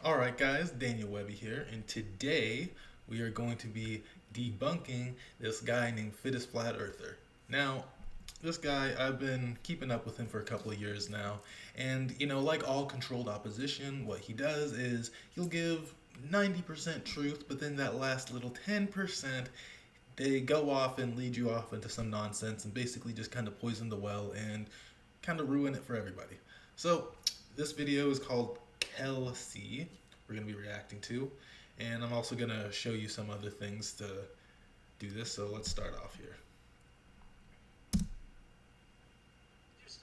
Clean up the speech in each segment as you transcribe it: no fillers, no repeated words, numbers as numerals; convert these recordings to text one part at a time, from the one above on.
Alright guys, Daniel Webby here, and today we are going to be debunking this guy named FittestFlatEarther. Now, this guy, I've been keeping up with him for a couple of years now, and like all controlled opposition, what he does is he'll give 90% truth, but then that last little 10%, they go off and lead you off into some nonsense and basically just kind of poison the well and kind of ruin it for everybody. So, this video is called Kelsey, we're going to be reacting to, and I'm also going to show you some other things to do this, so let's start off here.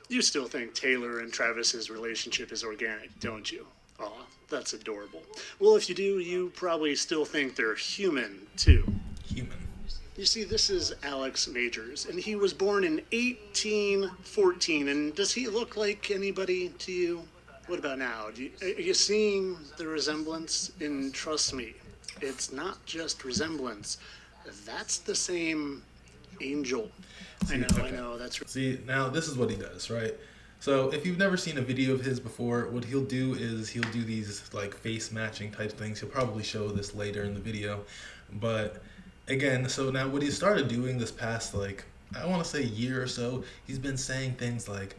You still think Taylor and Travis's relationship is organic, don't you? Aw, that's adorable. Well, if you do, you probably still think they're human, too. Human. You see, this is Alex Majors, and he was born in 1814, and does he look like anybody to you? What about now? Are you seeing the resemblance? And trust me, it's not just resemblance. That's the same angel. I know, that's right. See, now this is what he does, right? So if you've never seen a video of his before, what he'll do is he'll do these like face matching type things. He'll probably show this later in the video. But again, so now what he started doing this past I want to say year or so, he's been saying things like,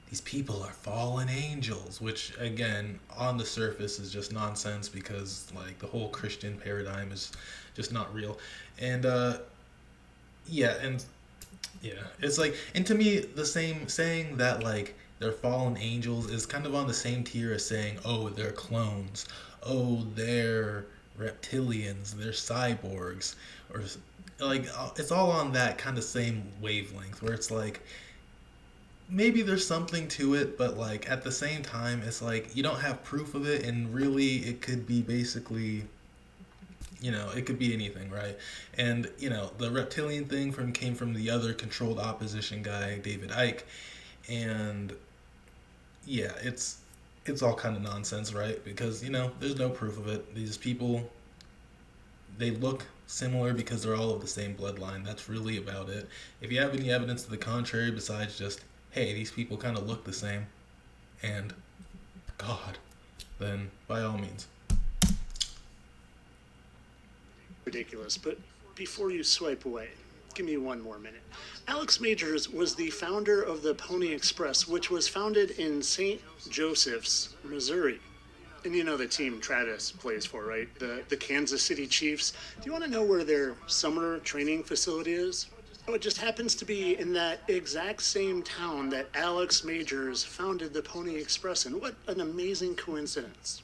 these people are fallen angels, which again, on the surface is just nonsense because the whole Christian paradigm is just not real. And it's and to me, the same saying that they're fallen angels is kind of on the same tier as saying, oh, they're clones, oh, they're reptilians, they're cyborgs, or it's all on that kind of same wavelength where it's maybe there's something to it, but at the same time, it's you don't have proof of it, and really it could be basically, it could be anything, right? And the reptilian thing came from the other controlled opposition guy, David Icke, and yeah, it's all kind of nonsense, right? Because there's no proof of it. These people, they look similar because they're all of the same bloodline. That's really about it. If you have any evidence to the contrary besides just, hey, these people kind of look the same, and God, then by all means. Ridiculous, but before you swipe away, give me one more minute. Alex Majors was the founder of the Pony Express, which was founded in St. Joseph's, Missouri. And you know the team Travis plays for, right? The Kansas City Chiefs. Do you want to know where their summer training facility is? Oh, it just happens to be in that exact same town that Alex Majors founded the Pony Express in. What an amazing coincidence.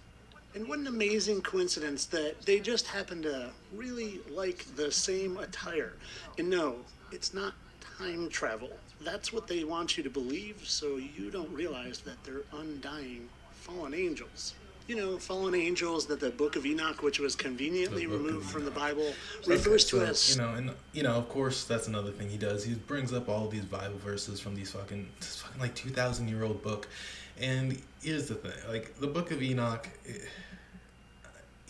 And what an amazing coincidence that they just happen to really like the same attire. And no, it's not time travel. That's what they want you to believe, so you don't realize that they're undying fallen angels. Fallen angels that the Book of Enoch, which was conveniently removed from the Bible, refers to as... of course, that's another thing he does. He brings up all these Bible verses from this fucking 2,000-year-old book. And here's the thing, the Book of Enoch,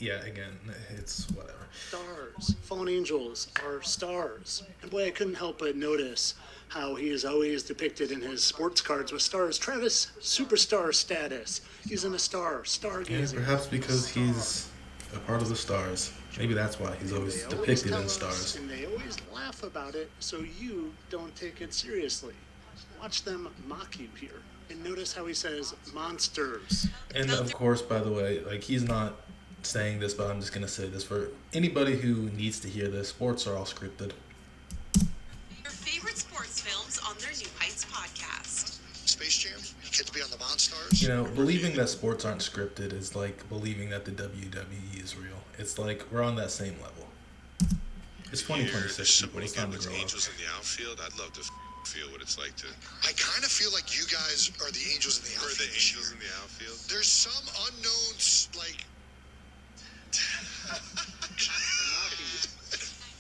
again, it's whatever. Stars. Fallen angels are stars. And boy, I couldn't help but notice how he is always depicted in his sports cards with stars. Travis, superstar status. He's in a stargazing. Yeah, perhaps because he's a part of the stars. Maybe that's why he's always depicted in stars. And they always laugh about it, so you don't take it seriously. Watch them mock you here. And notice how he says monsters. And of course, by the way, he's not saying this, but I'm just going to say this for anybody who needs to hear this. Sports are all scripted. Your favorite sports films on their New Heights podcast. Space Jam? You get to be on the Monstars? Believing that sports aren't scripted is like believing that the WWE is real. It's we're on that same level. It's 2026, people. It's time to grow up. Angels in the outfield, I'd love to feel what it's like to... I kind of feel like you guys are the angels in the outfield. We're the angels in the outfield. There's some unknown,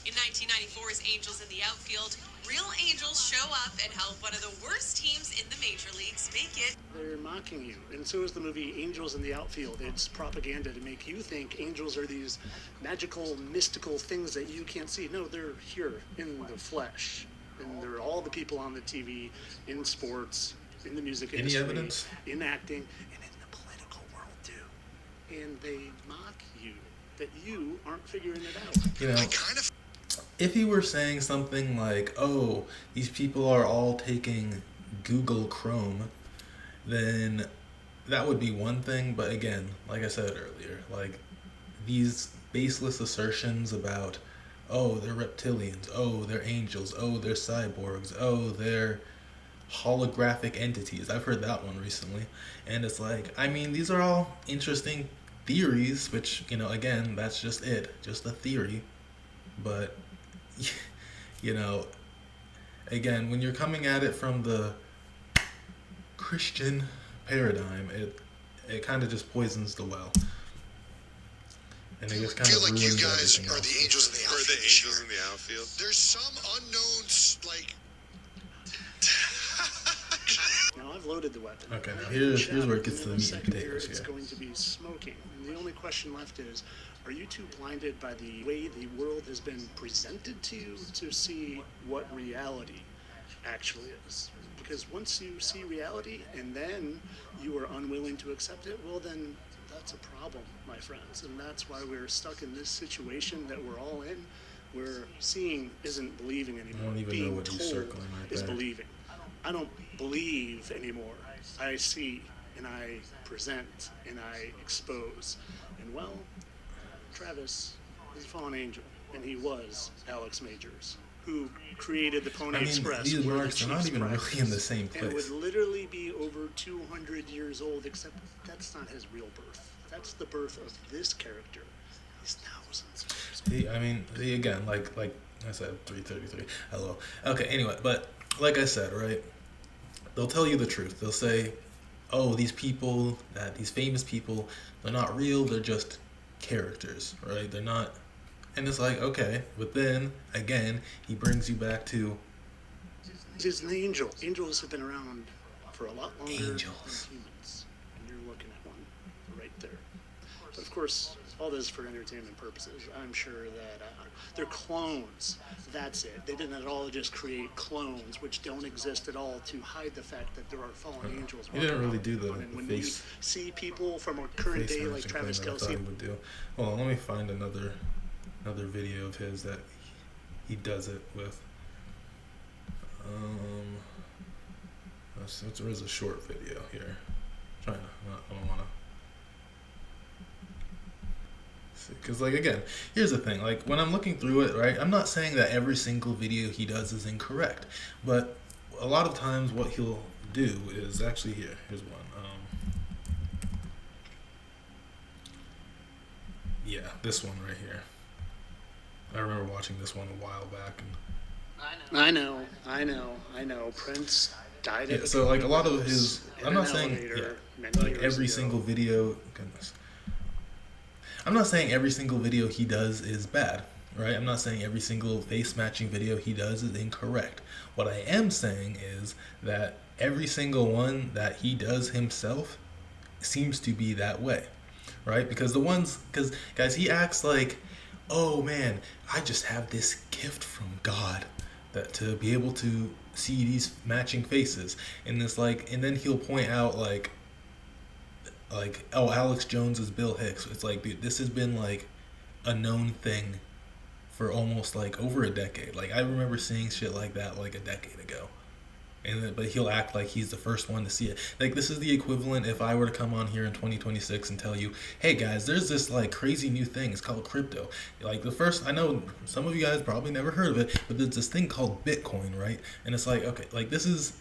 In 1994's Angels in the Outfield, real angels show up and help one of the worst teams in the major leagues make it. They're mocking you. And so is the movie Angels in the Outfield. It's propaganda to make you think angels are these magical, mystical things that you can't see. No, they're here in the flesh. And they're all the people on the TV, in sports, in the music industry, Any evidence? in acting, and in the political world too. and they mock you that you aren't figuring it out. You know, I kind of if he were saying something like, oh, these people are all taking Google Chrome, then that would be one thing. But again, like I said earlier, like these baseless assertions about, oh, they're reptilians, oh, they're angels, oh, they're cyborgs, oh, they're holographic entities. I've heard that one recently. And it's like, I mean, these are all interesting theories, which, you know, again, that's just it, just a theory. But, you know, again, when you're coming at it from the Christian paradigm, it kind of just poisons the well. And it just kind feel of like you ruins guys everything are else. the angels in the Or outfield. the angels in the outfield. There's some unknown, like, Now I've loaded the weapon. Okay, now Ready here's to where it shot, gets to and the in a meat and second here, potatoes It's here. going to be smoking. And the only question left is, are you too blinded by the way the world has been presented to you to see what reality actually is? Because once you see reality and then you are unwilling to accept it, well then that's a problem, my friends. And that's why we're stuck in this situation that we're all in, where seeing isn't believing anymore. I don't even Being know what he's told circling right is there. believing. I don't believe anymore. I see and I present and I expose. And well, Travis is a fallen angel, and he was Alex Majors, who created the Pony I mean, Express. these where the marks are not Chiefs even really practice, in the same and place. would literally be over 200 years old, except that's not his real birth. That's the birth of this character. He's thousands of years old. I mean, again, like I said, 333. Hello. Okay, anyway, but like I said, right? They'll tell you the truth. They'll say, oh, these people, these famous people, they're not real. They're just characters, right? They're not. And it's like, okay, but then again, he brings you back to He's an angel. Angels have been around for a lot longer Angels. than humans. And you're looking at one right there. But of course, all this for entertainment purposes. I'm sure that they're clones. That's it. They didn't at all just create clones, which don't exist at all, to hide the fact that there are fallen angels. He didn't really walking do around. the And when face- you see people from a current face day like matching Travis thing that I thought Kelce, he would do. Hold on, let me find another video of his that he does it with. There is a short video here. I don't want to. Because, like, again, here's the thing. Like, when I'm looking through it, right, I'm not saying that every single video he does is incorrect. But a lot of times what he'll do is actually here. Here's one. Yeah, this one right here. I remember watching this one a while back. And I know. Prince died yeah, at so, like, a lot of his... in I'm not an saying, elevator yeah, many like, years every ago. single video... Goodness. I'm not saying every single video he does is bad, right? I'm not saying every single face matching video he does is incorrect. What I am saying is that every single one that he does himself seems to be that way, right? Because guys, he acts like, oh man, I just have this gift from God that to be able to see these matching faces. And it's like, and then he'll point out like, oh, Alex Jones is Bill Hicks. It's like, dude, this has been like a known thing for almost like over a decade. Like, I remember seeing shit like that like a decade ago. But he'll act like he's the first one to see it. Like, this is the equivalent if I were to come on here in 2026 and tell you, hey guys, there's this like crazy new thing. It's called crypto. Like, I know some of you guys probably never heard of it, but there's this thing called Bitcoin, right? And it's like, okay, like this is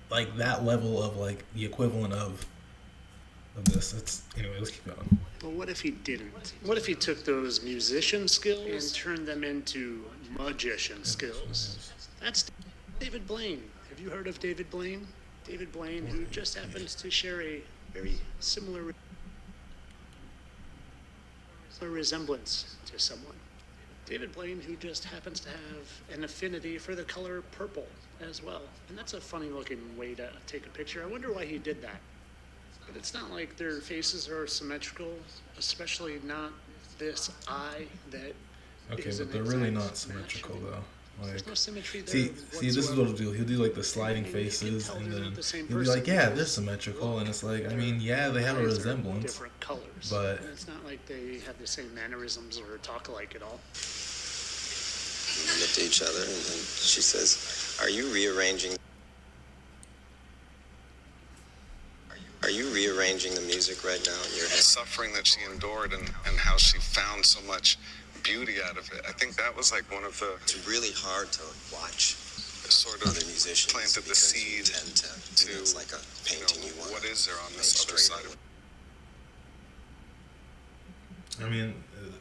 like that level of like the equivalent of this. Anyway, let's keep going. But what if he didn't? What if he took those musician skills and turned them into magician skills? That's David Blaine. Have you heard of David Blaine? David Blaine, who just happens to share a very similar resemblance to someone. David Blaine, who just happens to have an affinity for the color purple as well. And that's a funny looking way to take a picture. I wonder why he did that. But it's not like their faces are symmetrical, especially not this eye that Okay, is but an they're really exact not match. symmetrical though. Like, There's no symmetry there. see, this is what he'll do. He'll do like the sliding faces, and then he'll be like, yeah, they're symmetrical, and it's like, I mean, yeah, they have a resemblance, different colors, but and it's not like they have the same mannerisms or talk alike at all. We looked at each other, and then she says, Are you rearranging the music right now in your head? The suffering that she endured and how she found so much beauty out of it. I think that was like one of the... It's really hard to watch sort of other musicians planted the seed to it's like a painting you want. What is there on this other side of it? I mean,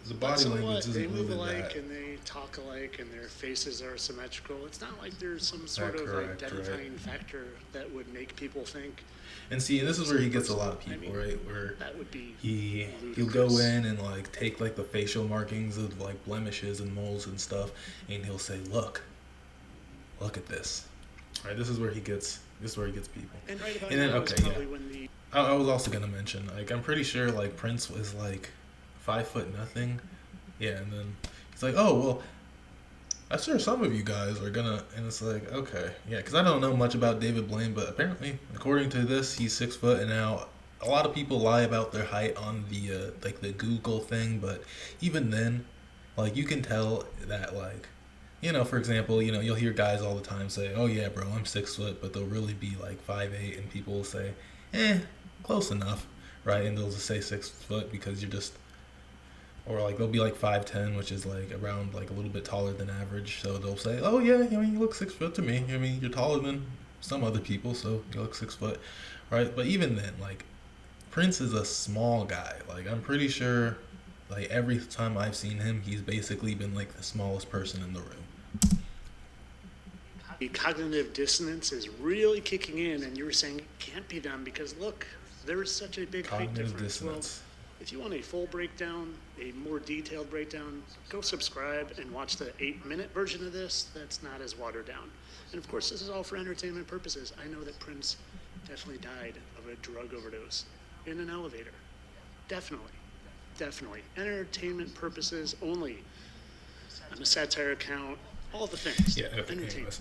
the body language They isn't move really alike that. and they talk alike and their faces are symmetrical. It's not like there's some sort of correct, identifying factor that would make people think. And see, this is where he gets a lot of people, right? Where that would be he'll go in and like take like the facial markings of like blemishes and moles and stuff, and he'll say, look at this. All right, this is where he gets people. And right about And then now is okay, probably yeah. when the I was also gonna mention, like, I'm pretty sure like Prince was like 5'0" yeah, and then he's like, oh well, I'm sure some of you guys are gonna, and it's like, okay, yeah, because I don't know much about David Blaine, but apparently, according to this, he's 6 foot, and now a lot of people lie about their height on the like the Google thing, but even then, like, you can tell that, like, you know, for example, you know, you'll hear guys all the time say, oh yeah, bro, I'm 6 foot, but they'll really be like 5'8", and people will say, close enough, right? And they'll just say 6 foot because you're just, or like they'll be like 5'10", which is like around like a little bit taller than average. So they'll say, oh yeah, I mean, you look 6 foot to me. I mean, you're taller than some other people, so you look 6 foot, right? But even then, like, Prince is a small guy. Like, I'm pretty sure, like, every time I've seen him, he's basically been like the smallest person in the room. the cognitive dissonance is really kicking in, and you were saying it can't be done because look, there is such a big height Cognitive difference. dissonance. Well, if you want a full breakdown, a more detailed breakdown, go subscribe and watch the 8-minute version of this that's not as watered down. And of course, this is all for entertainment purposes. I know that Prince definitely died of a drug overdose in an elevator. Definitely. Entertainment purposes only. I'm a satire account, all the things. Yeah, okay, Entertainment. anyways.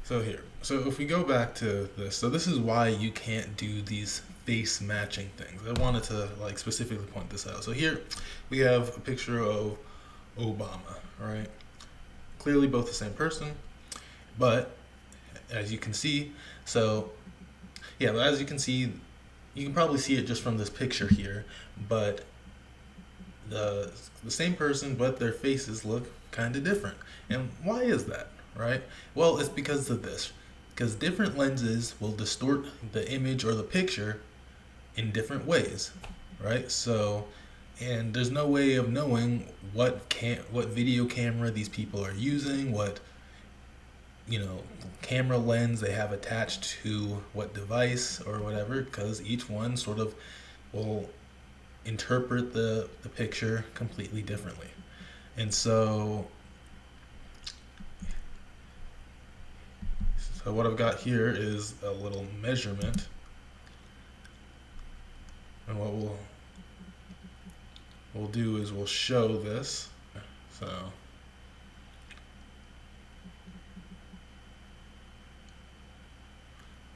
So here. So if we go back to this, so this is why you can't do these face matching things. I wanted to like specifically point this out. So here we have a picture of Obama, right? Clearly both the same person, but as you can see, so yeah, but as you can see, you can probably see it just from this picture here, but the same person, but their faces look kind of different. And why is that, right? Well, it's because of this. Because different lenses will distort the image or the picture in different ways, right? So, and there's no way of knowing what video camera these people are using, what, you know, camera lens they have attached to what device or whatever, because each one sort of will interpret the picture completely differently. And so what I've got here is a little measurement, and what we'll do is we'll show this. So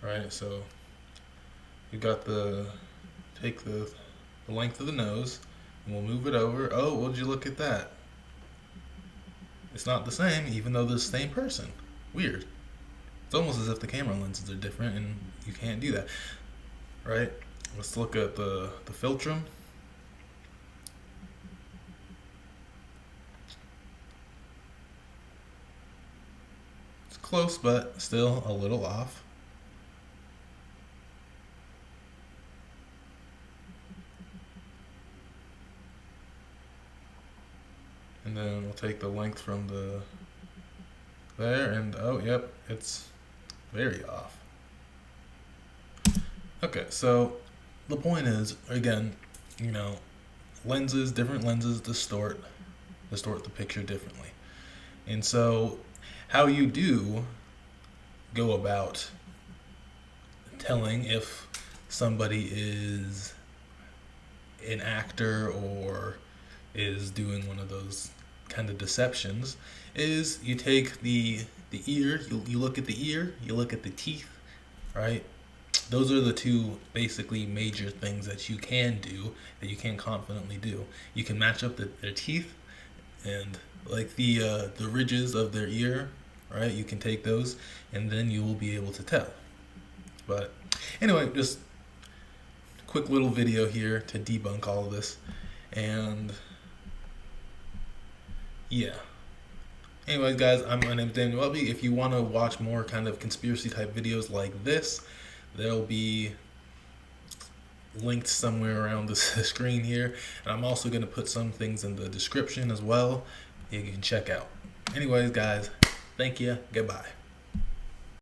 right, so you got take the length of the nose, and we'll move it over. Oh, would you look at that? It's not the same, even though they're the same person. Weird. It's almost as if the camera lenses are different, and you can't do that, right? Let's look at the philtrum. It's close, but still a little off. And then we'll take the length from there, and oh, yep, it's very off. Okay, so the point is, again, you know, different lenses distort the picture differently. And so how you do go about telling if somebody is an actor or is doing one of those kind of deceptions is you take the ear, you look at the ear, you look at the teeth, right? Those are the two basically major things that you can do, that you can confidently do. You can match up their teeth and like the ridges of their ear, right? You can take those and then you will be able to tell. But anyway, just quick little video here to debunk all of this. And yeah. Anyways, guys, my name is Daniel Welby. If you want to watch more kind of conspiracy type videos like this, they'll be linked somewhere around the screen here. And I'm also going to put some things in the description as well you can check out. Anyways, guys, thank you. Goodbye.